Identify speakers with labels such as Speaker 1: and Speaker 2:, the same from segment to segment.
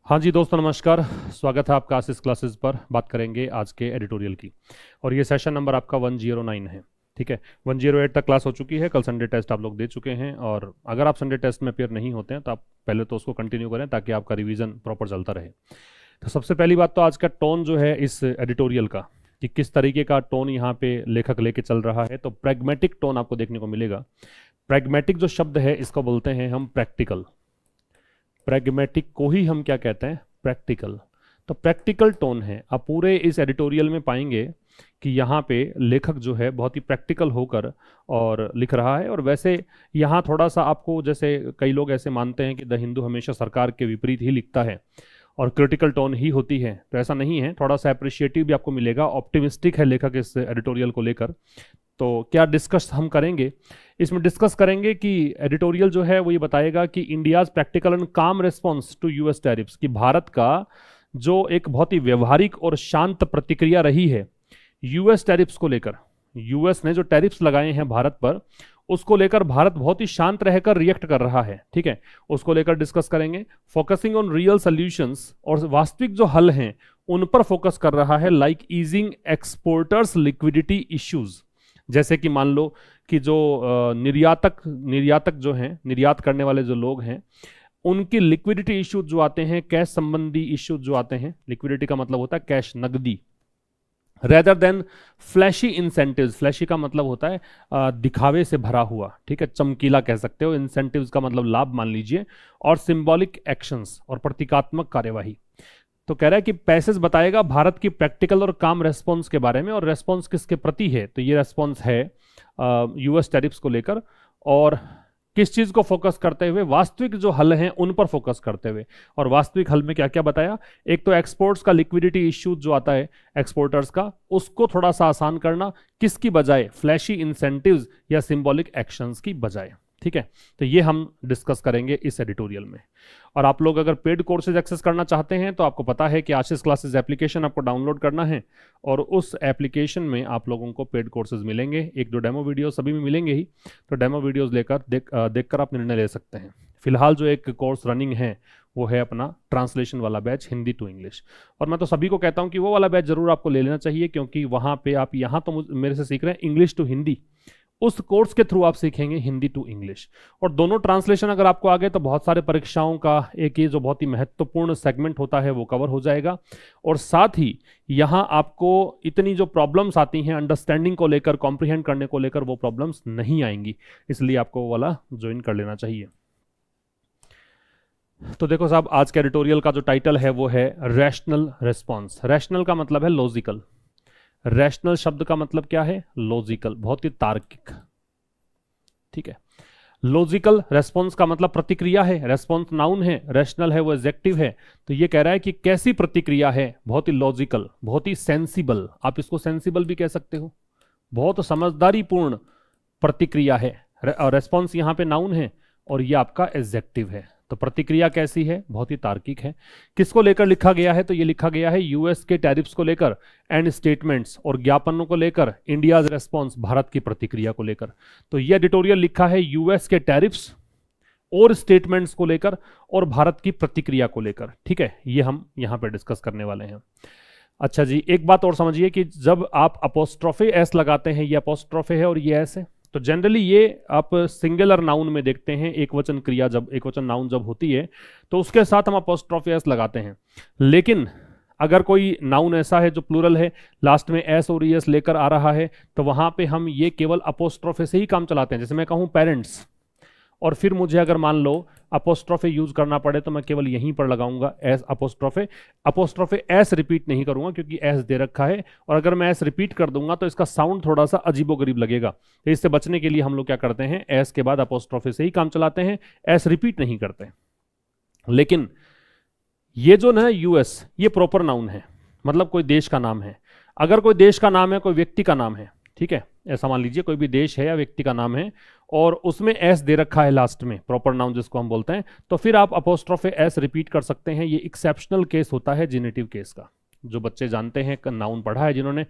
Speaker 1: हाँ जी दोस्तों, नमस्कार। स्वागत है आपका आशीष क्लासेस पर। बात करेंगे आज के एडिटोरियल की, और ये सेशन नंबर आपका 109 है। ठीक है, 108 तक क्लास हो चुकी है। कल संडे टेस्ट आप लोग दे चुके हैं, और अगर आप संडे टेस्ट में अपेयर नहीं होते हैं तो आप पहले तो उसको कंटिन्यू करें ताकि आपका रिवीजन प्रॉपर चलता रहे। तो सबसे पहली बात तो आज का टोन जो है इस एडिटोरियल का, कि किस तरीके का टोन यहाँ पे लेखक लेके चल रहा है, तो प्रैग्मेटिक टोन आपको देखने को मिलेगा। प्रैग्मेटिक जो शब्द है इसको बोलते हैं हम प्रैक्टिकल। प्रैग्मेटिक को ही हम क्या कहते हैं? प्रैक्टिकल। तो प्रैक्टिकल टोन है। आप पूरे इस एडिटोरियल में पाएंगे कि यहाँ पे लेखक जो है बहुत ही प्रैक्टिकल होकर और लिख रहा है। और वैसे यहाँ थोड़ा सा आपको, जैसे कई लोग ऐसे मानते हैं कि द हिंदू हमेशा सरकार के विपरीत ही लिखता है और क्रिटिकल टोन ही होती है, तो ऐसा नहीं है। थोड़ा सा अप्रिशिएटिव भी आपको मिलेगा। ऑप्टिमिस्टिक है लेखक इस एडिटोरियल को लेकर। तो क्या डिस्कस हम करेंगे इसमें? डिस्कस करेंगे कि एडिटोरियल जो है वो ये बताएगा कि इंडियाज प्रैक्टिकल एंड काम रिस्पॉन्स टू यूएस टैरिफ्स, कि भारत का जो एक बहुत ही व्यवहारिक और शांत प्रतिक्रिया रही है यूएस टैरिफ्स को लेकर। यूएस ने जो टैरिफ्स लगाए हैं भारत पर, उसको लेकर भारत बहुत ही शांत रहकर रिएक्ट कर रहा है। ठीक है, उसको लेकर डिस्कस करेंगे। फोकसिंग ऑन रियल सॉल्यूशंस, और वास्तविक जो हल हैं उन पर फोकस कर रहा है। Like easing exporters liquidity issues, जैसे कि मान लो कि जो निर्यातक जो हैं, निर्यात करने वाले जो लोग हैं, उनकी लिक्विडिटी इश्यूज जो आते हैं, कैश संबंधी इश्यूज जो आते हैं। लिक्विडिटी का मतलब होता है कैश, नकदी, rather than flashy incentives. Flashy का मतलब होता है दिखावे से भरा हुआ, ठीक है, चमकीला कह सकते हो। इंसेंटिव्स का मतलब लाभ मान लीजिए। और सिंबॉलिक एक्शंस, और प्रतीकात्मक कार्यवाही। तो कह रहा है कि पैसेज बताएगा भारत की प्रैक्टिकल और काम रेस्पॉन्स के बारे में, और रेस्पॉन्स किसके प्रति है, तो ये रेस्पॉन्स है यूएस टैरिफ्स को लेकर। और किस चीज को फोकस करते हुए? वास्तविक जो हल हैं उन पर फोकस करते हुए। और वास्तविक हल में क्या क्या बताया? एक तो एक्सपोर्ट्स का लिक्विडिटी इश्यू जो आता है एक्सपोर्टर्स का, उसको थोड़ा सा आसान करना, किसकी बजाय? फ्लैशी इंसेंटिव्स या सिंबॉलिक एक्शंस की बजाय। ठीक है, तो ये हम डिस्कस करेंगे इस एडिटोरियल में। और आप लोग अगर पेड कोर्सेज एक्सेस करना चाहते हैं तो आपको पता है कि आशीष क्लासेस एप्लीकेशन आपको डाउनलोड करना है, और उस एप्लीकेशन में आप लोगों को पेड कोर्सेज मिलेंगे। एक दो डेमो वीडियो सभी में मिलेंगे ही, तो डेमो वीडियोस लेकर देखकर आप निर्णय ले सकते हैं। फिलहाल जो एक कोर्स रनिंग है वो है अपना ट्रांसलेशन वाला बैच, हिंदी टू इंग्लिश। और मैं तो सभी को कहता हूं कि वो वाला बैच जरूर आपको ले लेना चाहिए, क्योंकि वहां पे आप यहाँ तो मेरे से सीख रहे हैं इंग्लिश टू हिंदी, उस कोर्स के थ्रू आप सीखेंगे हिंदी टू इंग्लिश। और दोनों ट्रांसलेशन अगर आपको आ गए तो बहुत सारे परीक्षाओं का एक ये जो बहुत ही महत्वपूर्ण सेगमेंट होता है वो कवर हो जाएगा। और साथ ही यहाँ आपको इतनी जो प्रॉब्लम्स आती हैं अंडरस्टैंडिंग को लेकर, कॉम्प्रिहेंड करने को लेकर, वो प्रॉब्लम्स नहीं आएंगी। इसलिए आपको वो वाला ज्वाइन कर लेना चाहिए। तो देखो साहब, आज के एडिटोरियल का जो टाइटल है वो है रैशनल रिस्पॉन्स। रैशनल का मतलब है लॉजिकल। रैशनल शब्द का मतलब क्या है? लॉजिकल, बहुत ही तार्किक। ठीक है, लॉजिकल। रेस्पॉन्स का मतलब प्रतिक्रिया है। रेस्पॉन्स नाउन है, रैशनल है वो एडजेक्टिव है। तो ये कह रहा है कि कैसी प्रतिक्रिया है? बहुत ही लॉजिकल, बहुत ही सेंसिबल। आप इसको सेंसिबल भी कह सकते हो। बहुत समझदारीपूर्ण प्रतिक्रिया है। और रेस्पॉन्स यहाँ पे नाउन है और ये आपका एडजेक्टिव है। तो प्रतिक्रिया कैसी है? बहुत ही तार्किक है। किसको लेकर लिखा गया है? तो ये लिखा गया है यूएस के टैरिफ्स को लेकर, एंड स्टेटमेंट्स और ज्ञापनों को लेकर, इंडियाज रेस्पॉन्स, भारत की प्रतिक्रिया को लेकर। तो ये एडिटोरियल लिखा है यूएस के टैरिफ्स और स्टेटमेंट्स को लेकर और भारत की प्रतिक्रिया को लेकर। ठीक है, ये हम यहां पर डिस्कस करने वाले हैं। अच्छा जी, एक बात और समझिए कि जब आप अपोस्ट्रोफे एस लगाते हैं, ये अपोस्ट्रोफे है और ये एस है, तो जनरली ये आप सिंगुलर नाउन में देखते हैं। एक वचन क्रिया जब, एक वचन नाउन जब होती है तो उसके साथ हम अपोस्ट्रोफे एस लगाते हैं। लेकिन अगर कोई नाउन ऐसा है जो प्लूरल है, लास्ट में एस और एस लेकर आ रहा है, तो वहां पे हम ये केवल अपोस्ट्रोफे से ही काम चलाते हैं। जैसे मैं कहूं पेरेंट्स, और फिर मुझे अगर मान लो अपोस्ट्रोफे यूज करना पड़े तो मैं केवल यहीं पर लगाऊंगा S apostrophe. Apostrophe S repeat नहीं करूंगा क्योंकि एस दे रखा है, और अगर मैं एस रिपीट कर दूंगा तो इसका साउंड थोड़ा सा अजीबोगरीब लगेगा। तो इससे बचने के लिए हम लोग क्या करते हैं? एस के बाद अपोस्ट्रोफे से ही काम चलाते हैं, एस रिपीट नहीं करते। लेकिन ये जो ना यूएस, ये प्रॉपर नाउन है, मतलब कोई देश का नाम है। अगर कोई देश का नाम है, कोई व्यक्ति का नाम है, ठीक है, ऐसा मान लीजिए कोई भी देश है या व्यक्ति का नाम है और उसमें एस दे रखा है लास्ट में, प्रॉपर नाउन जिसको हम बोलते हैं, तो फिर आप अपोस्ट्रोफे एस रिपीट कर सकते हैं। ये एक्सेप्शनल केस होता है जेनेटिव केस का। जो बच्चे जानते हैं, नाउन पढ़ा है जिन्होंने,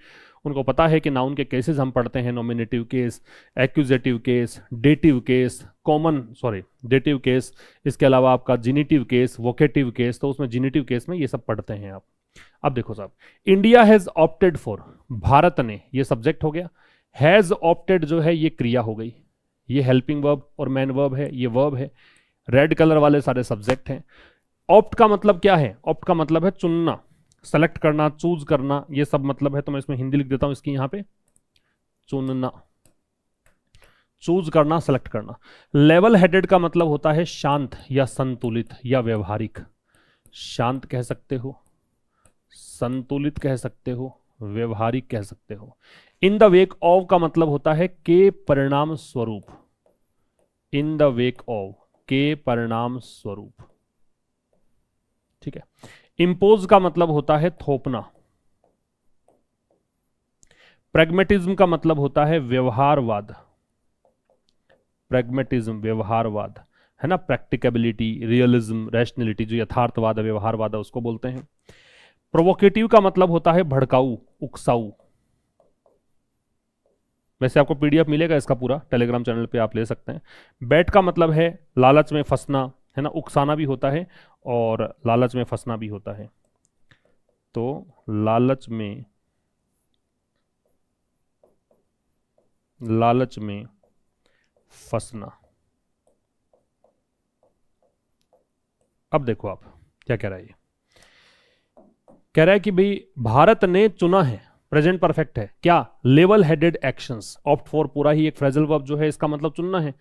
Speaker 1: उनको पता है कि नाउन के केसेस हम पढ़ते हैं, nominative case, accusative case, dative case, dative case, इसके अलावा आपका जिनिटिव केस, वोकेटिव केस, तो उसमें जिनिटिव केस में ये सब पढ़ते हैं आप। अब देखो साहब, India has opted for, Bharat ने, ये सब्जेक्ट हो गया, हैज ऑप्टेड जो है ये क्रिया हो गई, ये हेल्पिंग वर्ब और मैन वर्ब है, ये वर्ब है, रेड कलर वाले सारे सब्जेक्ट हैं। ऑप्ट का मतलब क्या है? ऑप्ट का मतलब है चुनना, सेलेक्ट करना, चूज करना, ये सब मतलब है। तो मैं इसमें हिंदी लिख देता हूं इसकी, यहां पे चुनना, चूज करना, सेलेक्ट करना। लेवल हेडेड का मतलब होता है शांत या संतुलित या व्यवहारिक। शांत कह सकते हो, संतुलित कह सकते हो, व्यवहारिक कह सकते हो। इन द वेक ऑफ का मतलब होता है के परिणाम स्वरूप, इन द वेक ऑफ, के परिणाम स्वरूप, ठीक है। इंपोज का मतलब होता है थोपना। प्रैग्मेटिज्म का मतलब होता है व्यवहारवाद, प्रैग्मेटिज्म व्यवहारवाद है ना, प्रैक्टिकेबिलिटी, रियलिज्म, रैशनैलिटी, जो यथार्थवाद है, व्यवहारवाद है, उसको बोलते हैं। प्रोवोकेटिव का मतलब होता है भड़काऊ, उकसाऊ। वैसे आपको पीडीएफ मिलेगा इसका पूरा, टेलीग्राम चैनल पे आप ले सकते हैं। बैट का मतलब है लालच में फंसना, है ना, उकसाना भी होता है और लालच में फंसना भी होता है। तो लालच में फंसना। अब देखो आप क्या कह रहा है, कह रहा है कि भाई भारत ने चुना है, प्रेजेंट परफेक्ट है क्या, level headed actions. Opt for पूरा ही एक फ्रेजल वर्ब जो है, इसका मतलब चुनना है,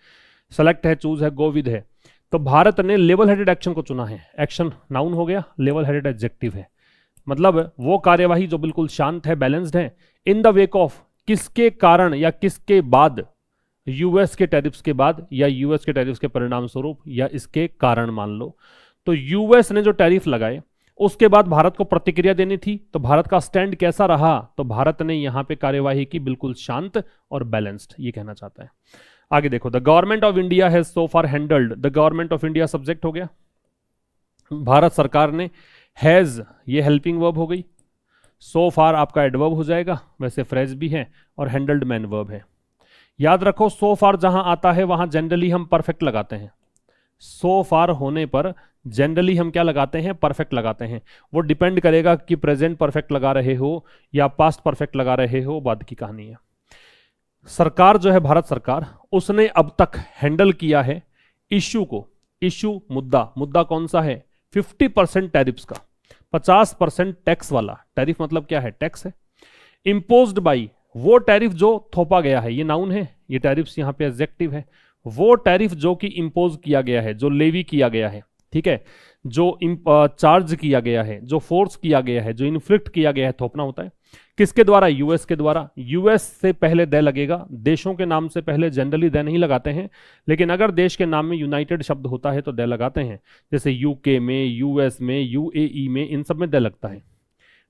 Speaker 1: सेलेक्ट है, चूज है, गो विद है। तो भारत ने लेवल हेडेड एक्शन को चुना है। एक्शन नाउन हो गया, लेवल हेडेड एडजेक्टिव है, मतलब वो कार्यवाही जो बिल्कुल शांत है, बैलेंस्ड है। इन द वेक ऑफ, किसके कारण या किसके बाद, यूएस के टैरिफ्स के बाद या यूएस के टैरिफ्स के परिणाम स्वरूप या इसके कारण मान लो। तो यूएस ने जो टैरिफ लगाए उसके बाद भारत को प्रतिक्रिया देनी थी, तो भारत का स्टैंड कैसा रहा, तो भारत ने यहां पे कार्यवाही की बिल्कुल शांत और बैलेंस्ड, ये कहना चाहता है। आगे देखो, the government of India has so far handled, the government of India subject हो गया, भारत सरकार ने, हैज ये हेल्पिंग वर्ब हो गई, सो फार आपका एडवर्ब हो जाएगा, वैसे फ्रेज भी है, और हैंडल्ड मैन वर्ब है। याद रखो, सो फार जहां आता है वहां जनरली हम परफेक्ट लगाते हैं। सो फार होने पर जनरली हम क्या लगाते हैं, परफेक्ट लगाते हैं। वो डिपेंड करेगा कि प्रेजेंट परफेक्ट लगा रहे हो या पास्ट परफेक्ट लगा रहे हो, बाद की कहानी है। सरकार जो है भारत सरकार, उसने अब तक हैंडल किया है इश्यू को, इश्यू मुद्दा, मुद्दा कौन सा है, 50% टैरिफ्स का, 50% टैक्स वाला। टैरिफ मतलब क्या है, टैक्स है। इम्पोज्ड बाई, वो टैरिफ जो थोपा गया है, ये नाउन है, ये टैरिफ्स यहां पे एडजेक्टिव है। वो टैरिफ जो कि इंपोज किया गया है, जो लेवी किया गया है, ठीक है, जो चार्ज किया गया है, जो फोर्स किया गया है, जो इन्फ्लिक्ट किया गया है, थोपना होता है। किसके द्वारा, यूएस के द्वारा। यूएस से पहले दे लगेगा, देशों के नाम से पहले जनरली दे नहीं लगाते हैं, लेकिन अगर देश के नाम में यूनाइटेड शब्द होता है तो दे लगाते हैं, जैसे यूके में, यूएस में, यूएई में, इन सब में दे लगता है।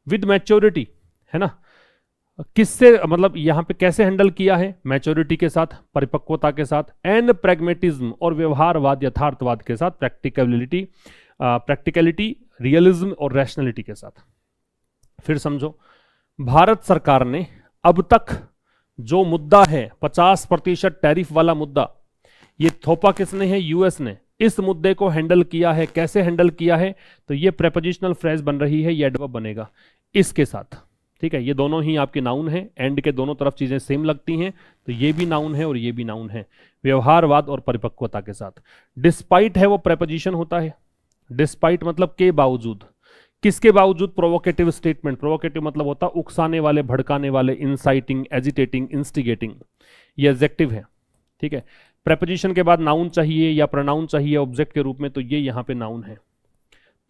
Speaker 1: विद मैच्योरिटी, है ना, किससे, मतलब यहां पे कैसे हैंडल किया है, मैच्योरिटी के साथ, परिपक्वता के साथ, एंड प्रैग्मेटिज्म और व्यवहारवाद, यथार्थवाद के साथ, प्रैक्टिकलिटी, रियलिज्म और रैशनैलिटी के साथ। फिर समझो, भारत सरकार ने अब तक जो मुद्दा है 50% टैरिफ वाला मुद्दा, ये थोपा किसने है, यूएस ने। इस मुद्दे को हैंडल किया है, कैसे हैंडल किया है, तो ये प्रेपोजिशनल फ्रेज बन रही है, ये एडवर्ब बनेगा इसके साथ, ठीक है। ये दोनों ही आपके नाउन हैं, एंड के दोनों तरफ चीजें सेम लगती हैं, तो ये भी नाउन है और ये भी नाउन है, व्यवहारवाद और परिपक्वता के साथ। डिस्पाइट है वो प्रेपोजिशन होता है, डिस्पाइट मतलब के बावजूद, किसके बावजूद, प्रोवोकेटिव स्टेटमेंट। प्रोवोकेटिव मतलब होता है उकसाने वाले, भड़काने वाले, इंसाइटिंग, एजिटेटिंग, इंस्टिगेटिंग, ये एडजेक्टिव है, ठीक है। प्रेपोजिशन के बाद नाउन चाहिए या प्रोनाउन चाहिए ऑब्जेक्ट के रूप में, तो ये यहां पे नाउन है।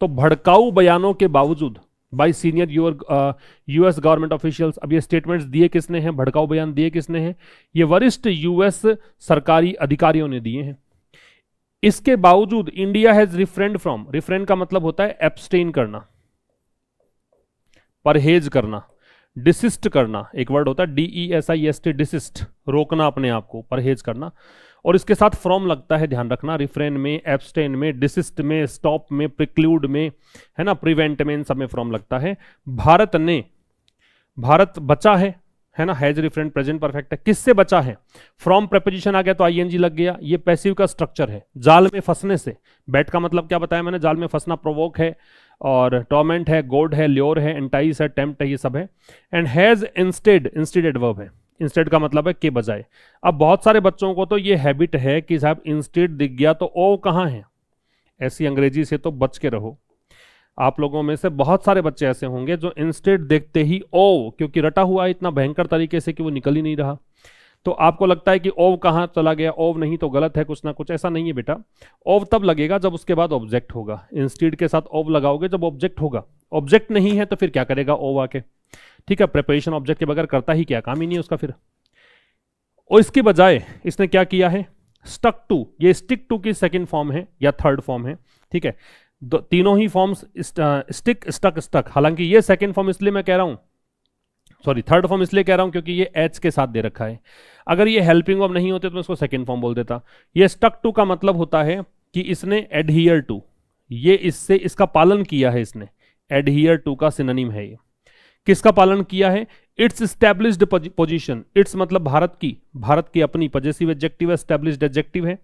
Speaker 1: तो भड़काऊ बयानों के बावजूद by senior US government officials, अब ये स्टेटमेंट्स दिए किसने हैं, भड़काऊ बयान दिए किसने हैं, ये वरिष्ठ यूएस सरकारी अधिकारियों ने दिए हैं। इसके बावजूद India has refrain from, refrain का मतलब होता है एब्सटेन करना, परहेज करना, डिसिस्ट करना, एक वर्ड होता है DESIST, डिसिस्ट, रोकना अपने आप को, परहेज करना, और इसके साथ फ्रॉम लगता है, ध्यान रखना, रिफ्रेन में, एब्सटेन में, डिसिस्ट में, स्टॉप में, प्रिक्लूड में, है ना, प्रिवेंट में, इन सब में फ्रॉम लगता है। भारत ने, भारत बचा है, है ना, हैज रिफरेंट प्रेजेंट परफेक्ट है, किससे बचा है, फ्रॉम प्रेपोजिशन आ गया तो आईएनजी लग गया, ये पैसिव का स्ट्रक्चर है, जाल में फंसने से, बैट का मतलब क्या बताया मैंने, जाल में फंसना, प्रोवोक है, और टॉर्मेंट है, गोड है, ल्योर है, एंटाइस है, टेम्प्ट है, ये सब है। And has instead, instead adverb है, इंस्टेड का मतलब है के बजाय। अब बहुत सारे बच्चों को तो ये हैबिट है कि साहब इंस्टेड दिख गया तो ओ कहाँ है, ऐसी अंग्रेजी से तो बच के रहो। आप लोगों में से बहुत सारे बच्चे ऐसे होंगे जो इंस्टेड देखते ही ओ, क्योंकि रटा हुआ है इतना भयंकर तरीके से कि वो निकल ही नहीं रहा, तो आपको लगता है कि ओव कहाँ चला गया, ओव नहीं तो गलत है कुछ ना कुछ, ऐसा नहीं है बेटा। ओव तब लगेगा जब उसके बाद ऑब्जेक्ट होगा, इंस्टेड के साथ ओव लगाओगे जब ऑब्जेक्ट होगा, ऑब्जेक्ट नहीं है तो फिर क्या करेगा ओव आके, ठीक है, प्रिपरेशन ऑब्जेक्ट के बगैर करता ही क्या, काम ही नहीं है उसका फिर। और इसके बजाय इसने क्या किया है, स्टक टू, ये स्टिक टू की सेकंड फॉर्म है या थर्ड फॉर्म है, ठीक है, तीनों ही फॉर्म्स स्टिक, स्टक, स्टक, हालांकि ये सेकंड फॉर्म इसलिए मैं कह रहा हूं, सॉरी थर्ड फॉर्म इसलिए कह रहा हूं क्योंकि ये एच के साथ दे रखा है, अगर ये हेल्पिंग वर्ब नहीं होते तो मैं इसको सेकंड फॉर्म बोल देता। ये स्टक टू का मतलब होता है कि इसने एडहियर टू, ये इससे इसका पालन किया है इसने, एडहियर टू का सिनोनिम है ये, किसका पालन किया है, इट्स स्टैब्लिश्ड पोजीशन, इट्स मतलब भारत की, भारत की अपनी, पजेसिव एडजेक्टिव है, स्टैब्लिश्ड एडजेक्टिव है,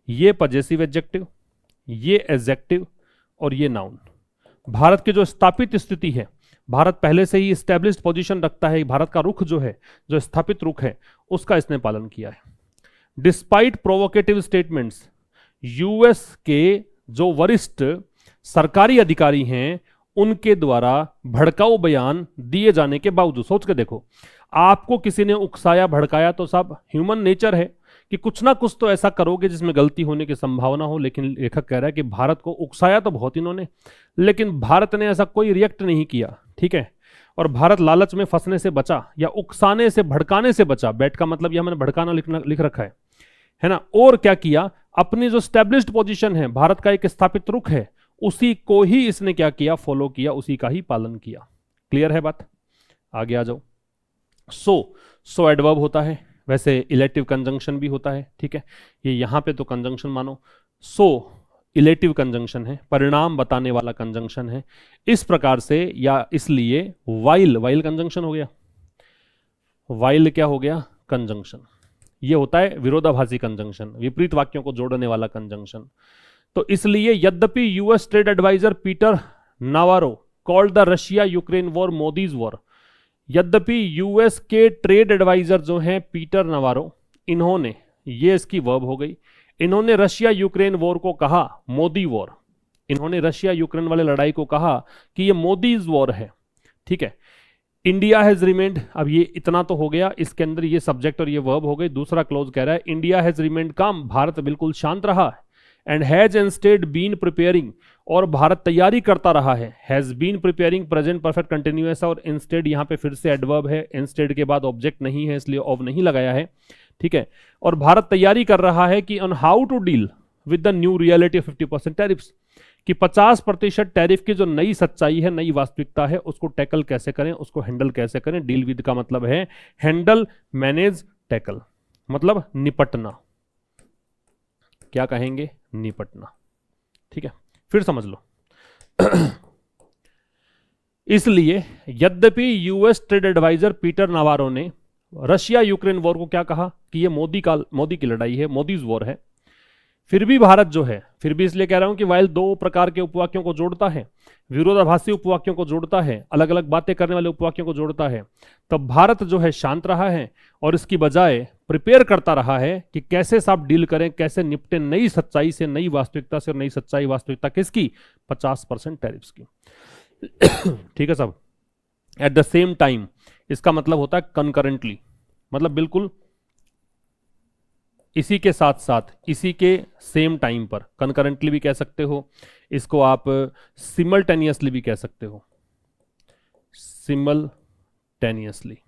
Speaker 1: ये पजेसिव एडजेक्टिव, ये एडजेक्टिव और ये नाउन, भारत की जो स्थापित स्थिति है, भारत पहले से ही स्टैब्लिश्ड पोजीशन रखता है, भारत का रुख जो है, जो स्थापित रुख है, उसका इसने पालन किया है। डिस्पाइट प्रोवोकेटिव स्टेटमेंट्स, यूएस के जो वरिष्ठ सरकारी अधिकारी हैं उनके द्वारा भड़काऊ बयान दिए जाने के बावजूद, सोच के देखो, आपको किसी ने उकसाया, भड़काया, तो सब ह्यूमन नेचर है कि कुछ ना कुछ तो ऐसा करोगे जिसमें गलती होने की संभावना हो, लेकिन लेखक कह रहा है कि भारत को उकसाया तो बहुत इन्होंने, लेकिन भारत ने ऐसा कोई रिएक्ट नहीं किया, ठीक है, और भारत लालच में फंसने से बचा या उकसाने से, भड़काने से बचा, बैट का मतलब यह मैंने भड़काना लिख रखा है ना, और क्या किया, अपनी जो स्टैब्लिश्ड पोजीशन है, भारत का एक स्थापित रुख है, उसी को ही इसने क्या किया, फॉलो किया, उसी का ही पालन किया। क्लियर है बात, आगे आ जाओ। सो एडवर्ब होता है, वैसे इलेक्टिव कंजंक्शन भी होता है, ठीक है, ये यहां पे तो कंजंक्शन मानो, सो इलेक्टिव कंजंक्शन है, परिणाम बताने वाला कंजंक्शन है, इस प्रकार से या इसलिए वाइल, वाइल कंजंक्शन हो गया, वाइल क्या हो गया, कंजंक्शन, ये होता है विरोधाभासी कंजंक्शन, विपरीत वाक्यों को जोड़ने वाला कंजंक्शन। तो इसलिए यद्यपि US trade adviser Peter Navarro called the Russia Ukraine war Modi's war, यद्यपि यूएस के ट्रेड एडवाइजर जो हैं पीटर नवारो, इन्होंने, ये इसकी वर्ब हो गई, इन्होंने रशिया यूक्रेन वॉर को कहा मोदी वॉर, इन्होंने रशिया यूक्रेन वाले लड़ाई को कहा कि ये मोदीज वॉर है, ठीक है। इंडिया हैज रिमेंड, अब ये इतना तो हो गया, इसके अंदर ये सब्जेक्ट और ये वर्ब हो गई, दूसरा क्लोज कह रहा है इंडिया हैज रिमेंड काम, भारत बिल्कुल शांत रहा है, and has instead been preparing, और भारत तैयारी करता रहा है, has been preparing present perfect continuous, और इंस्टेड यहां पे फिर से एडवर्ब है, इंस्टेड के बाद ऑब्जेक्ट नहीं है इसलिए ऑफ नहीं लगाया है, ठीक है, और भारत तैयारी कर रहा है कि on how to deal with the new reality 50% tariffs, कि 50% टैरिफ की जो नई सच्चाई है, नई वास्तविकता है, उसको टैकल कैसे करें, उसको हैंडल कैसे करें। डील विद का मतलब है हैंडल, मैनेज, टैकल, मतलब निपटना, क्या कहेंगे, निपटना, ठीक है, फिर समझ लो। इसलिए यद्यपि यूएस ट्रेड एडवाइजर पीटर नावारो ने रशिया यूक्रेन वॉर को क्या कहा कि ये मोदी की लड़ाई है, मोदीज वॉर है, फिर भी भारत जो है, फिर भी इसलिए कह रहा हूं कि वाइल दो प्रकार के उपवाक्यों को जोड़ता है, विरोधाभासी उपवाक्यों को जोड़ता है, अलग अलग बातें करने वाले उपवाक्यों को जोड़ता है, तब भारत जो है शांत रहा है और इसकी बजाय प्रिपेयर करता रहा है कि कैसे साहब डील करें, कैसे निपटे नई सच्चाई से, नई वास्तविकता से, और नई सच्चाई वास्तविकता किसकी, 50% टैरिफ्स की, ठीक है साहब। एट द सेम टाइम, इसका मतलब होता है कंकरेंटली, मतलब बिल्कुल इसी के साथ साथ, इसी के सेम टाइम पर, कंकरेंटली भी कह सकते हो इसको, आप सिमल्टेनियसली भी कह सकते हो, सिमल्टेनियसली,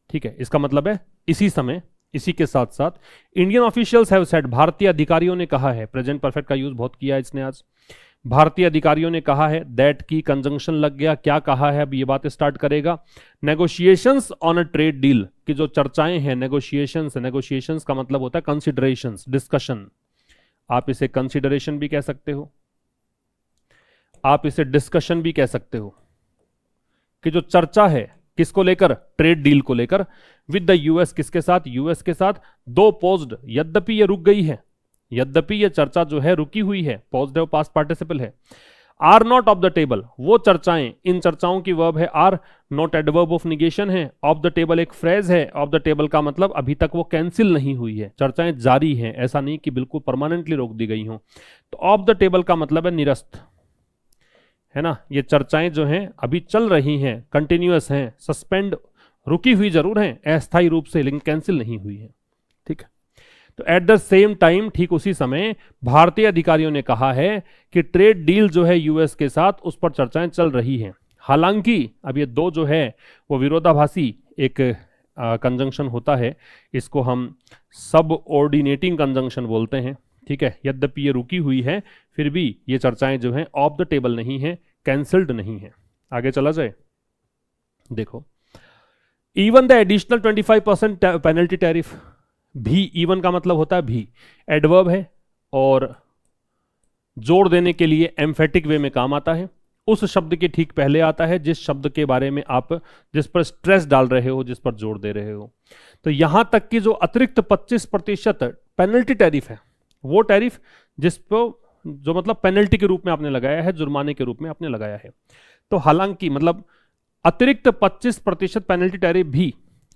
Speaker 1: ठीक है, इसका मतलब है इसी समय, इसी के साथ साथ। इंडियन ऑफिशियल्स हैव सेड, भारतीय अधिकारियों ने कहा है, प्रेजेंट परफेक्ट का यूज बहुत किया है इसने आज, भारतीय अधिकारियों ने कहा है, दैट की कंजंक्शन लग गया, क्या कहा है, अब ये बात स्टार्ट करेगा, negotiations on a trade deal की जो चर्चाएं हैं, नेगोशिएशंस, नेगोशिएशंस का मतलब होता है कंसिडरेशंस, डिस्कशन, आप इसे कंसिडरेशन भी कह सकते हो, आप इसे डिस्कशन भी कह सकते हो, कि जो चर्चा है किसको लेकर? ट्रेड डील को लेकर विद द यूएस। किसके साथ? यूएस के साथ। दो पोज्ड, यद्यपि ये रुक गई है, यद्यपि ये चर्चा जो है रुकी हुई है, पोज्ड है, पास्ट पार्टिसिपल है। Are not off the table, वो चर्चाएं, इन चर्चाओं की वर्ब है are, not adverb of negation है। ऑफ द टेबल एक फ्रेज है, ऑफ द टेबल का मतलब अभी तक वो कैंसिल नहीं हुई है, चर्चाएं जारी हैं, ऐसा नहीं कि बिल्कुल परमानेंटली रोक दी गई हों। तो ऑफ द टेबल का मतलब है निरस्त, है ना। ये चर्चाएं जो हैं अभी चल रही हैं, कंटिन्यूअस हैं, सस्पेंड, रुकी हुई जरूर हैं अस्थायी रूप से, लेकिन कैंसिल नहीं हुई है, ठीक है। तो एट द सेम टाइम, ठीक उसी समय भारतीय अधिकारियों ने कहा है कि ट्रेड डील जो है यूएस के साथ, उस पर चर्चाएं चल रही हैं। हालांकि अब ये दो जो है वो विरोधाभासी एक कंजंक्शन होता है, इसको हम सबऑर्डिनेटिंग कंजंक्शन बोलते हैं, ठीक है। यद्यपि ये रुकी हुई है, फिर भी ये चर्चाएं जो हैं ऑफ द टेबल नहीं है, कैंसिल्ड नहीं है। आगे चला जाए, देखो, even the additional 25% penalty tariff, भी, इवन का मतलब होता है भी, एडवर्ब है और जोड़ देने के लिए एम्फेटिक वे में काम आता है। उस शब्द के ठीक पहले आता है जिस शब्द के बारे में आप, जिस पर स्ट्रेस डाल रहे हो, जिस पर जोर दे रहे हो। तो यहां तक कि जो अतिरिक्त 25% पेनल्टी टैरिफ है, वो टैरिफ जिस पर, जो मतलब पेनल्टी के रूप में आपने लगाया है, जुर्माने के रूप में आपने लगाया है। तो हालांकि मतलब अतिरिक्त 25% पेनल्टी टैरिफ भी,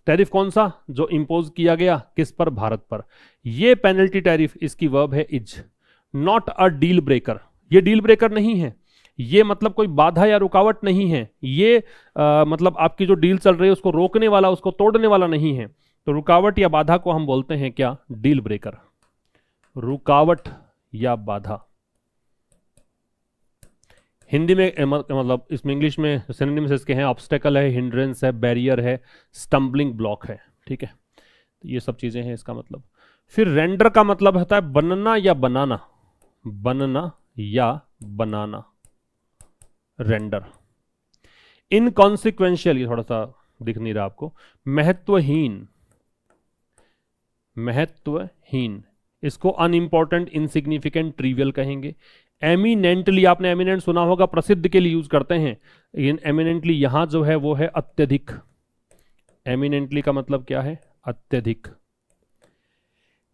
Speaker 1: टैरिफ कौन सा? जो इंपोज किया गया किस पर? भारत पर। ये पेनल्टी टैरिफ, इसकी वर्ब है is, not a deal breaker, ये डील ब्रेकर नहीं है, ये मतलब कोई बाधा या रुकावट नहीं है, ये मतलब आपकी जो डील चल रही है उसको रोकने वाला, उसको तोड़ने वाला नहीं है। तो रुकावट या बाधा को हम बोलते हैं क्या? Deal breaker. रुकावट या बाधा हिंदी में मतलब इसमें, इंग्लिश में सिनोनिम्स इसके हैं, ऑब्स्टेकल है, हिंड्रेंस है, बैरियर है, स्टम्बलिंग ब्लॉक है, ठीक है। तो ये सब चीजें हैं इसका मतलब। फिर रेंडर का मतलब होता है बनना या बनाना, बनना या बनाना, रेंडर। इनकॉन्सिक्वेंशियल, ये थोड़ा सा दिख नहीं रहा आपको, महत्वहीन, महत्वहीन, इसको अनइंपॉर्टेंट, इनसिग्निफिकेंट, ट्रिवियल कहेंगे। एमिनेंटली, आपने एमिनेंट सुना होगा, प्रसिद्ध के लिए यूज करते हैं, इन एमिनेंटली यहां जो है वो है अत्यधिक। एमिनेंटली का मतलब क्या है? अत्यधिक।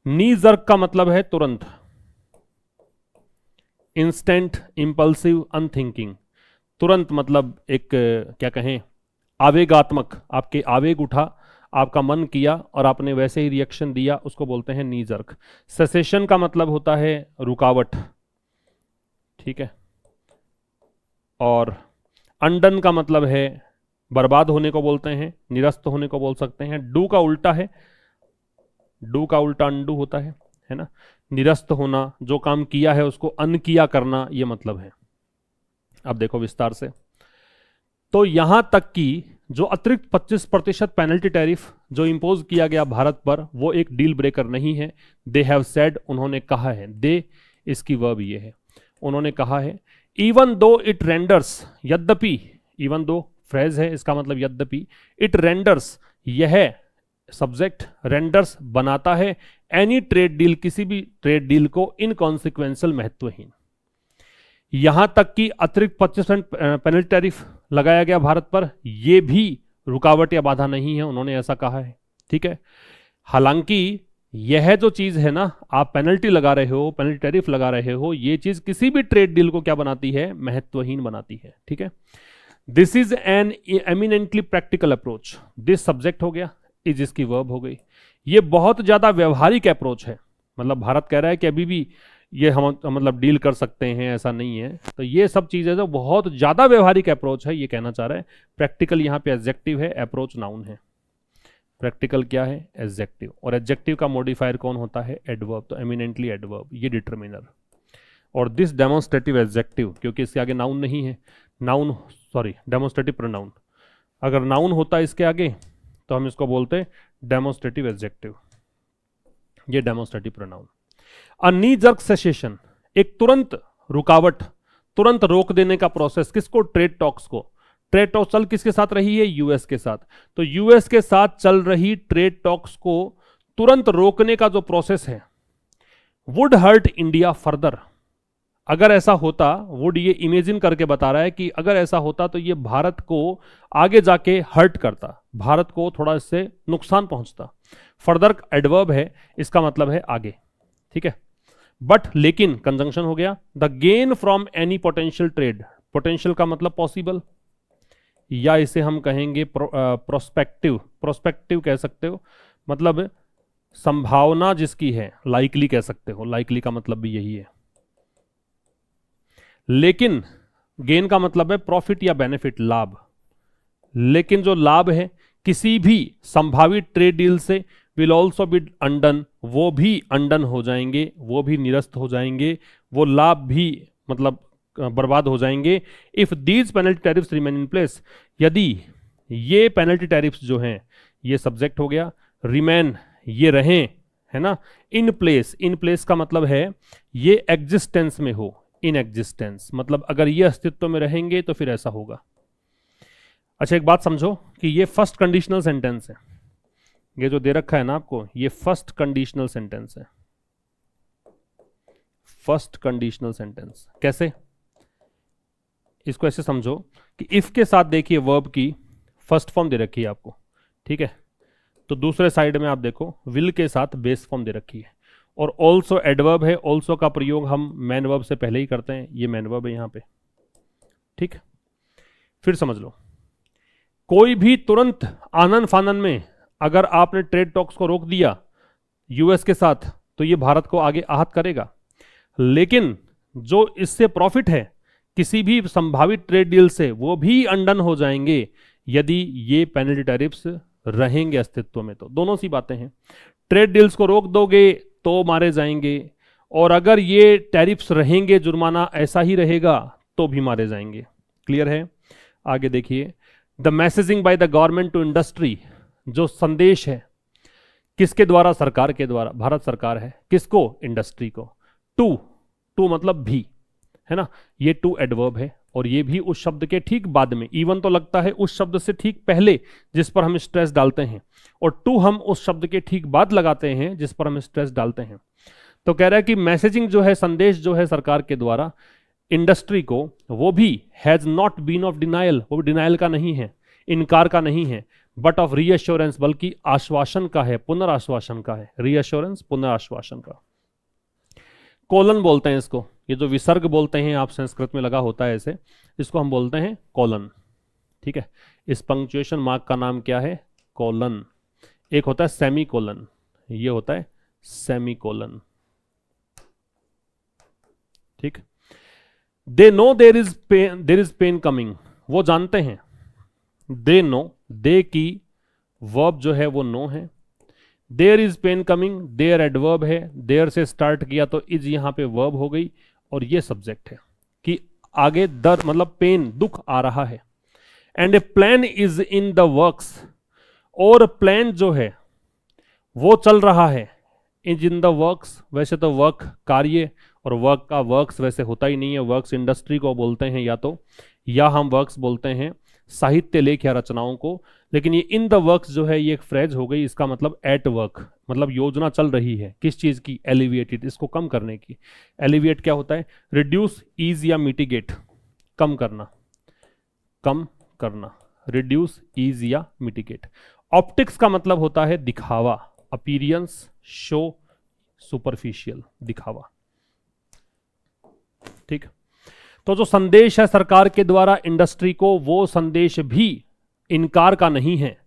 Speaker 1: नी जर्क का मतलब है तुरंत, इंस्टेंट, इंपल्सिव, अनथिंकिंग। तुरंत मतलब एक क्या कहें, आवेगात्मक, आपके आवेग उठा, आपका मन किया और आपने वैसे ही रिएक्शन दिया, उसको बोलते हैं नी जर्क। सेसेशन का मतलब होता है रुकावट, ठीक है। और अनडन का मतलब है बर्बाद होने को बोलते हैं, निरस्त होने को बोल सकते हैं। डू का उल्टा है, डू का उल्टा अनडू होता है ना। निरस्त होना, जो काम किया है उसको अनकिया करना, ये मतलब है। अब देखो विस्तार से, तो यहां तक कि जो अतिरिक्त 25% पेनल्टी टैरिफ जो इंपोज किया गया भारत पर, वो एक डील ब्रेकर नहीं है। दे हैव सेड, उन्होंने कहा है, दे इसकी वर्ब ये है, उन्होंने कहा है। इवन दो इट रेंडर्स, यद्यपि, इवन दो फ्रेज है, इसका मतलब यद्यपि, इट रेंडर्स, यह सब्जेक्ट रेंडर्स बनाता है, एनी ट्रेड डील, किसी भी ट्रेड डील को, इनकॉन्सिक्वेंशियल, महत्वहीन। यहां तक कि अतिरिक्त 25% पेनल्टी टैरिफ लगाया गया भारत पर, यह भी रुकावट या बाधा नहीं है, उन्होंने ऐसा कहा है, ठीक है। हालांकि यह जो चीज है ना, आप पेनल्टी लगा रहे हो, पेनल्टी टैरिफ लगा रहे हो, यह चीज किसी भी ट्रेड डील को क्या बनाती है? महत्वहीन बनाती है, ठीक है। This is an eminently practical approach, this subject हो गया, इज इसकी वर्ब हो गई। ये बहुत ज्यादा व्यवहारिक अप्रोच है, मतलब भारत कह रहा है कि अभी भी ये हम मतलब डील कर सकते हैं, ऐसा नहीं है। तो ये सब चीजें जो बहुत ज्यादा व्यवहारिक अप्रोच है, ये कहना चाह रहा है। प्रैक्टिकल यहां पे एडजेक्टिव है, अप्रोच नाउन है। प्रैक्टिकल क्या है? एडजेक्टिव। और एडजेक्टिव का मॉडिफायर कौन होता है? एडवर्ब। तो एमिनेंटली एडवर्ब, ये डिटरमिनर। और दिस डेमोन्स्ट्रेटिव एडजेक्टिव, क्योंकि इसके आगे नाउन नहीं है, नाउन, सॉरी, डेमोन्स्ट्रेटिव प्रोनाउन। अगर नाउन होता इसके आगे तो हम इसको बोलते डेमोन्स्ट्रेटिव एडजेक्टिव, ये डेमोन्स्ट्रेटिव प्रोनाउन। अ नी जर्क सेसेशन, एक तुरंत रुकावट, तुरंत रोक देने का प्रोसेस, किसको? ट्रेड टॉक्स को। ट्रेड टॉक्स चल किसके साथ रही है? यूएस के साथ। तो यूएस के साथ चल रही ट्रेड टॉक्स को तुरंत रोकने का जो प्रोसेस है, वुड हर्ट इंडिया फर्दर, अगर ऐसा होता, वुड ये इमेजिन करके बता रहा है कि अगर ऐसा होता तो ये भारत को आगे जाके हर्ट करता, भारत को थोड़ा इससे नुकसान पहुंचता। फर्दर एडवर्ब है, इसका मतलब है आगे, ठीक है। बट लेकिन कंजंक्शन हो गया। The gain from any potential trade, potential का मतलब पॉसिबल, या इसे हम कहेंगे प्रोस्पेक्टिव, प्रोस्पेक्टिव कह सकते हो, मतलब संभावना जिसकी है, लाइकली कह सकते हो, लाइकली का मतलब भी यही है। लेकिन गेन का मतलब है प्रॉफिट या बेनिफिट, लाभ। लेकिन जो लाभ है किसी भी संभावित ट्रेड डील से विल ऑल्सो बी अनडन, वो भी अनडन हो जाएंगे, वो भी निरस्त हो जाएंगे, वो लाभ भी मतलब बर्बाद हो जाएंगे। If these penalty tariffs remain in place, यदि ये पेनल्टी टैरिफ्स जो हैं, ये सब्जेक्ट हो गया, रिमेन ये रहें, है ना, इन प्लेस, इन प्लेस का मतलब है ये एग्जिस्टेंस में हो, इन एग्जिस्टेंस मतलब अगर ये अस्तित्व में रहेंगे तो फिर ऐसा होगा। अच्छा एक बात समझो कि ये फर्स्ट कंडीशनल सेंटेंस है, ये जो दे रखा है ना आपको, ये फर्स्ट कंडीशनल सेंटेंस है। फर्स्ट कंडीशनल सेंटेंस कैसे, इसको ऐसे समझो कि इफ के साथ देखिए वर्ब की फर्स्ट फॉर्म दे रखी है आपको, ठीक है, तो दूसरे साइड में आप देखो विल के साथ बेस फॉर्म दे रखी है, और ऑल्सो एडवर्ब है। ऑल्सो का प्रयोग हम मैन वर्ब से पहले ही करते हैं, ये मैन वर्ब है यहां पे, ठीक। फिर समझ लो, कोई भी तुरंत आनन फानन में अगर आपने ट्रेड टॉक्स को रोक दिया यूएस के साथ तो ये भारत को आगे आहत करेगा। लेकिन जो इससे प्रॉफिट है किसी भी संभावित ट्रेड डील से, वो भी अनडन हो जाएंगे यदि ये पेनल्टी टैरिफ्स रहेंगे अस्तित्व में। तो दोनों सी बातें हैं, ट्रेड डील्स को रोक दोगे तो मारे जाएंगे, और अगर ये टैरिफ्स रहेंगे, जुर्माना ऐसा ही रहेगा तो भी मारे जाएंगे। क्लियर है? आगे देखिए, the messaging by the government to industry, जो संदेश है किसके द्वारा, सरकार के द्वारा, भारत सरकार है, किसको, इंडस्ट्री को। टू, टू मतलब भी, है ना, ये टू एडवर्ब है, और ये भी उस शब्द के ठीक बाद में, इवन तो लगता है उस शब्द से ठीक पहले जिस पर हम स्ट्रेस डालते हैं, और टू हम उस शब्द के ठीक बाद लगाते हैं जिस पर हम स्ट्रेस डालते हैं। तो कह रहा है कि मैसेजिंग जो है, संदेश जो है सरकार के द्वारा इंडस्ट्री को, वो भी has not been of denial, वो डिनायल का नहीं है, इनकार का नहीं है, बट ऑफ रीअश्योरेंस, बल्कि आश्वासन का है, पुनराश्वासन का है। रीअश्योरेंस, पुनराश्वासन का। कोलन बोलते हैं इसको, ये जो विसर्ग बोलते हैं आप संस्कृत में लगा होता है ऐसे, इसको हम बोलते हैं कोलन, ठीक है। इस पंक्चुएशन मार्क का नाम क्या है, कोलन। एक होता है सेमी कोलन, ये होता है सेमी कोलन, ठीक। They know there is pain coming, वो जानते हैं, दे नो, दे की वर्ब जो है वो नो है, there is pain coming, there adverb है, देयर से स्टार्ट किया तो इज यहां पे वर्ब हो गई, और ये सब्जेक्ट है कि आगे दर्द मतलब पेन, दुख आ रहा है। And A plan is in the works, और प्लान जो है वो चल रहा है, इज इन द वर्क्स, वैसे तो वर्क कार्य, और वर्क का वर्क्स वैसे होता ही नहीं है, वर्क्स इंडस्ट्री को बोलते हैं या तो, या हम वर्क्स बोलते हैं साहित्य लेख या रचनाओं को। लेकिन ये इन द वर्क्स जो है ये एक फ्रेज हो गई, इसका मतलब एट वर्क, मतलब योजना चल रही है, किस चीज की, एलिविएटेड, इसको कम करने की। एलिविएट क्या होता है, रिड्यूस, ईज या मिटिगेट, कम करना, कम करना, रिड्यूस, ईज या मिटिगेट। ऑप्टिक्स का मतलब होता है दिखावा, अपीरियंस, शो, सुपरफिशियल, दिखावा, ठीक। तो जो संदेश है सरकार के द्वारा इंडस्ट्री को, वो संदेश भी इनकार का नहीं है।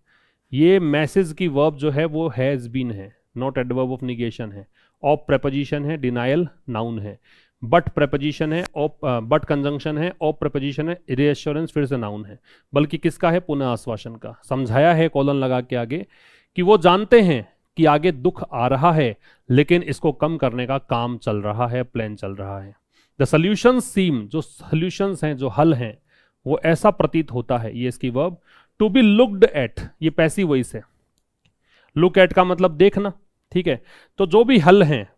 Speaker 1: ये मैसेज की वर्ब जो है वो हैज बीन है, नॉट एडवर्ब ऑफ निगेशन है, ऑफ प्रेपोजिशन है, डिनायल नाउन है, बट प्रेपोजिशन है, ऑफ बट कंजंक्शन है, ऑफ प्रेपोजिशन है, रीअश्योरेंस फिर से नाउन है, बल्कि किसका है, पुनः आश्वासन का। समझाया है कॉलन लगा के आगे कि वो जानते हैं कि आगे दुख आ रहा है, लेकिन इसको कम करने का काम चल रहा है, प्लान चल रहा है। द सोल्यूशन सीम, जो सोल्यूशंस हैं, जो हल हैं, वो ऐसा प्रतीत होता है, ये इसकी verb. To be looked at, ये पैसिव वॉइस है, लुक एट का मतलब देखना, ठीक है। तो जो भी हल हैं,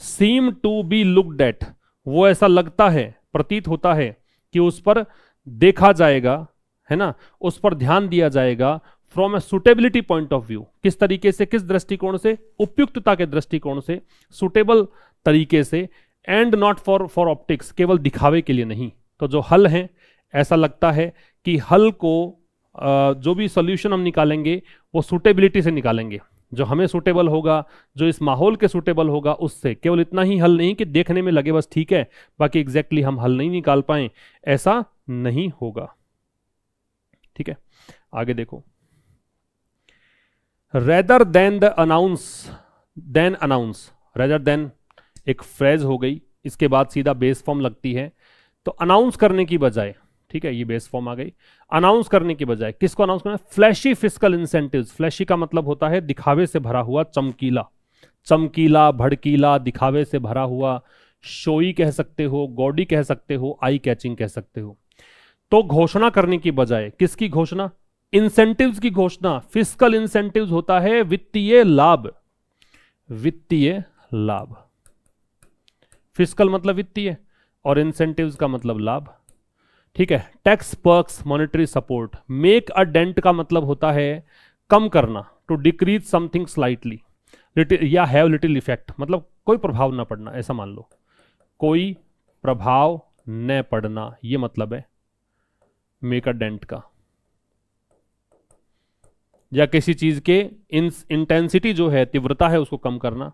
Speaker 1: seem to be looked at, वो ऐसा लगता है, प्रतीत होता है कि उस पर देखा जाएगा, है ना, उस पर ध्यान दिया जाएगा, from A suitability point of view, किस तरीके से, किस दृष्टिकोण से, उपयुक्तता के दृष्टिकोण से, सुटेबल तरीके से, एंड नॉट फॉर ऑप्टिक्स, केवल दिखावे के लिए नहीं। तो जो हल हैं, ऐसा लगता है कि हल को जो भी सॉल्यूशन हम निकालेंगे वो सूटेबिलिटी से निकालेंगे, जो हमें सूटेबल होगा, जो इस माहौल के सूटेबल होगा उससे। केवल इतना ही हल नहीं कि देखने में लगे बस ठीक है, बाकी एग्जैक्टली हम हल नहीं निकाल पाए, ऐसा नहीं होगा। ठीक है, आगे देखो। Rather than the announce, rather than एक फ्रेज हो गई, इसके बाद सीधा बेस फॉर्म लगती है। तो अनाउंस करने की बजाय, ठीक है, ये बेस फॉर्म आ गई, अनाउंस करने की बजाय किसको अनाउंस करना है? Flashy fiscal incentives. फ्लैशी का मतलब होता है दिखावे से भरा हुआ, चमकीला, चमकीला, भड़कीला, दिखावे से भरा हुआ, शोई कह सकते हो, गॉडी कह सकते हो, आई कैचिंग कह सकते हो। तो घोषणा करने की बजाय किसकी घोषणा? इंसेंटिव्स की घोषणा। फिस्कल इंसेंटिव्स होता है वित्तीय लाभ, वित्तीय लाभ। फिस्कल मतलब वित्तीय और इंसेंटिव्स का मतलब लाभ। ठीक है, tax perks, monetary support. Make a dent का मतलब होता है कम करना, टू डिक्रीज समथिंग स्लाइटली, या हैव लिटिल इफेक्ट, मतलब कोई प्रभाव ना पड़ना, ऐसा मान लो, कोई प्रभाव न पड़ना, ये मतलब है मेक अ डेंट का। या किसी चीज के इंटेंसिटी जो है, तीव्रता है, उसको कम करना।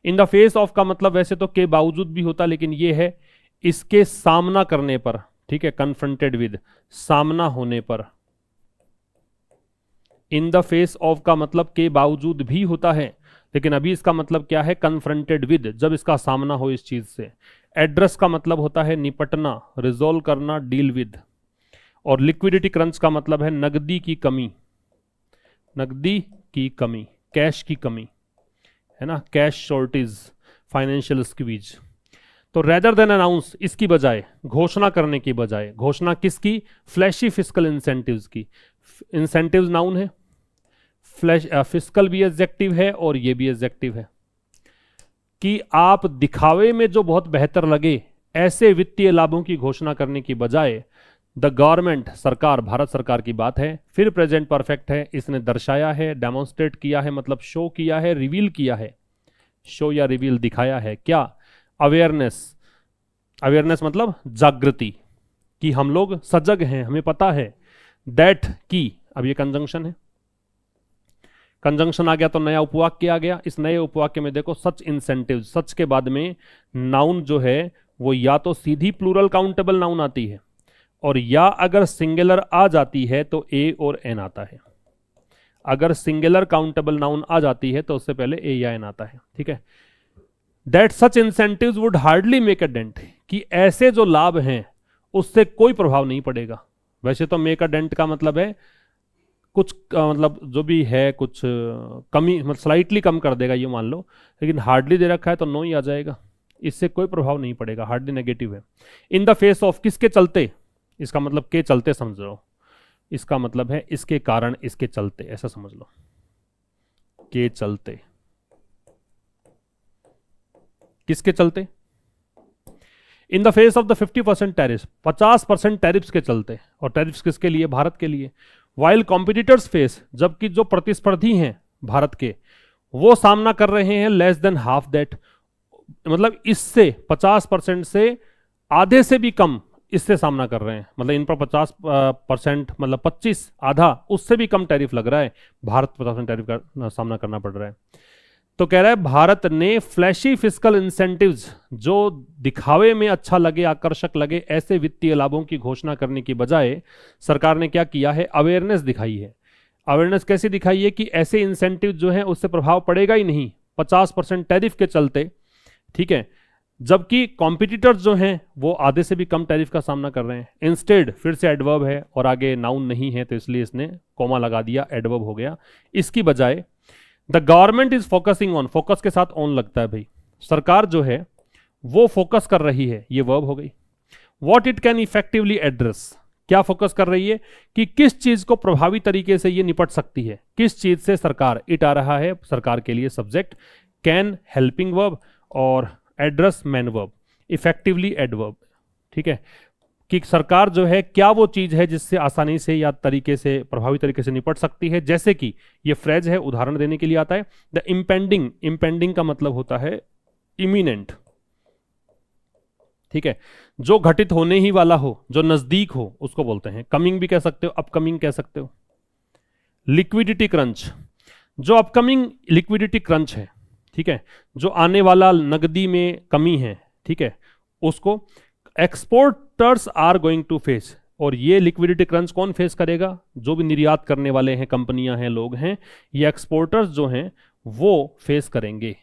Speaker 1: इन द फेस ऑफ का मतलब वैसे तो के बावजूद भी होता, लेकिन ये है इसके सामना करने पर। ठीक है, कन्फ्रंटेड विद, सामना होने पर। इन द फेस ऑफ का मतलब के बावजूद भी होता है, लेकिन अभी इसका मतलब क्या है? कन्फ्रंटेड विद, जब इसका सामना हो इस चीज से। एड्रेस का मतलब होता है निपटना, रिजोल्व करना, डील विद। और लिक्विडिटी क्रंच का मतलब है नकदी की कमी, नकदी की कमी, कैश की कमी, है ना, कैश शॉर्टेज, फाइनेंशियल स्क्वीज। तो रेदर देन अनाउंस, इसकी बजाय, घोषणा करने की बजाय, घोषणा किसकी? फ्लैशी फिस्कल इंसेंटिव्स की। इंसेंटिव्स नाउन है, फ्लैश फिस्कल भी एडजेक्टिव है और ये भी एडजेक्टिव है, कि आप दिखावे में जो बहुत बेहतर लगे ऐसे वित्तीय लाभों की घोषणा करने की बजाय द गवर्नमेंट, सरकार, भारत सरकार की बात है, फिर प्रेजेंट परफेक्ट है, इसने दर्शाया है, डेमोन्स्ट्रेट किया है, मतलब शो किया है, रिवील किया है, शो या रिवील दिखाया है क्या? अवेयरनेस, अवेयरनेस मतलब जागृति, कि हम लोग सजग हैं, हमें पता है। दैट की, अब ये कंजंक्शन है, कंजंक्शन आ गया तो नया उपवाक्य आ गया। इस नए उपवाक्य में देखो, सच इंसेंटिव, सच के बाद में नाउन जो है वो या तो सीधी प्लूरल काउंटेबल नाउन आती है, और या अगर सिंगुलर आ जाती है तो ए और एन आता है। अगर सिंगुलर काउंटेबल नाउन आ जाती है तो उससे पहले ए या एन आता है। ठीक है, that such incentives would hardly make a dent, कि ऐसे जो लाभ हैं उससे कोई प्रभाव नहीं पड़ेगा। वैसे तो मेक अ डेंट का मतलब है कुछ मतलब जो भी है कुछ कमी, मतलब स्लाइटली कम कर देगा, ये मान लो, लेकिन हार्डली दे रखा है तो नो ही आ जाएगा, इससे कोई प्रभाव नहीं पड़ेगा, हार्डली नेगेटिव है। इन द फेस ऑफ, किसके चलते? इसका मतलब के चलते समझ लो, इसका मतलब है इसके कारण, इसके चलते, ऐसा समझ लो, के चलते। किसके चलते? In the face of the 50% tariff, 50% tariffs के चलते। और टैरिफ्स किसके लिए? भारत के लिए। वाइल कॉम्पिटिटर्स फेस, जबकि जो प्रतिस्पर्धी हैं भारत के, वो सामना कर रहे हैं लेस देन हाफ दैट, मतलब इससे 50% से आधे से भी कम, इससे सामना कर रहे हैं, मतलब इन पर 50% मतलब 25, आधा, उससे भी कम टैरिफ लग रहा है, भारत 50% टैरिफ का सामना करना पड़ रहा है। तो कह रहा है भारत ने फ्लैशी फिस्कल इंसेंटिव्स, जो दिखावे में अच्छा लगे, आकर्षक लगे, ऐसे वित्तीय लाभों की घोषणा करने की बजाय सरकार ने क्या किया है? अवेयरनेस दिखाई है। अवेयरनेस कैसे दिखाई है? कि ऐसे इंसेंटिव जो है उससे प्रभाव पड़ेगा ही नहीं 50% टैरिफ के चलते। ठीक है, जबकि कॉम्पिटिटर्स जो हैं वो आधे से भी कम टैरिफ का सामना कर रहे हैं। इंस्टेड, फिर से एडवर्ब है और आगे नाउन नहीं है तो इसलिए इसने कॉमा लगा दिया, एडवर्ब हो गया। इसकी बजाय the government is focusing on, focus के साथ ऑन लगता है भाई, सरकार जो है वो फोकस कर रही है, ये वर्ब हो गई। What it can effectively address, क्या फोकस कर रही है? कि किस चीज को प्रभावी तरीके से ये निपट सकती है, किस चीज से? सरकार, इट आ रहा है सरकार के लिए सब्जेक्ट, कैन हेल्पिंग वर्ब और address man verb, effectively adverb. ठीक है, कि सरकार जो है क्या वो चीज है जिससे आसानी से या तरीके से, प्रभावी तरीके से निपट सकती है। जैसे कि ये फ्रेज है, उदाहरण देने के लिए आता है, द इम्पेंडिंग, इम्पेंडिंग का मतलब होता है इमिनेंट, ठीक है। जो घटित होने ही वाला हो, जो नजदीक हो, उसको बोलते हैं कमिंग भी कह सकते हो, अपकमिंग कह सकते हो। लिक्विडिटी क्रंच, जो अपकमिंग लिक्विडिटी क्रंच है, ठीक है, जो आने वाला नकदी में कमी है, ठीक है, उसको exporters are going to face. और ये लिक्विडिटी क्रंच कौन फेस करेगा? जो भी निर्यात करने वाले हैं, कंपनियां हैं, लोग हैं, ये एक्सपोर्टर्स जो हैं वो फेस करेंगे।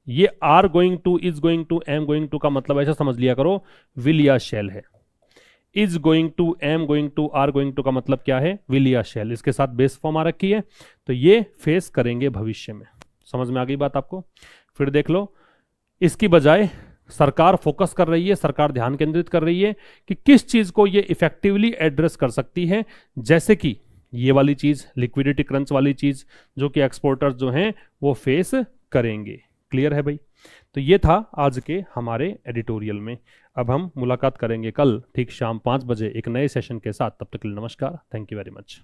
Speaker 1: ये are going to, is going to, am going to का मतलब ऐसा समझ लिया करो, विल या शैल है। Is going to, am going to, are going to का मतलब क्या है? विल या शैल। इसके साथ बेस फॉर्म आ रखी है, तो ये फेस करेंगे भविष्य में। समझ में आ गई बात आपको? फिर देख लो, इसकी बजाय सरकार फोकस कर रही है, सरकार ध्यान केंद्रित कर रही है कि किस चीज को ये इफेक्टिवली एड्रेस कर सकती है, जैसे कि ये वाली चीज, लिक्विडिटी क्रंच वाली चीज, जो कि एक्सपोर्टर्स जो हैं वो फेस करेंगे। क्लियर है भाई? तो ये था आज के हमारे एडिटोरियल में। अब हम मुलाकात करेंगे कल ठीक शाम 5 बजे एक नए सेशन के साथ। तब तक के लिए नमस्कार, थैंक यू वेरी मच।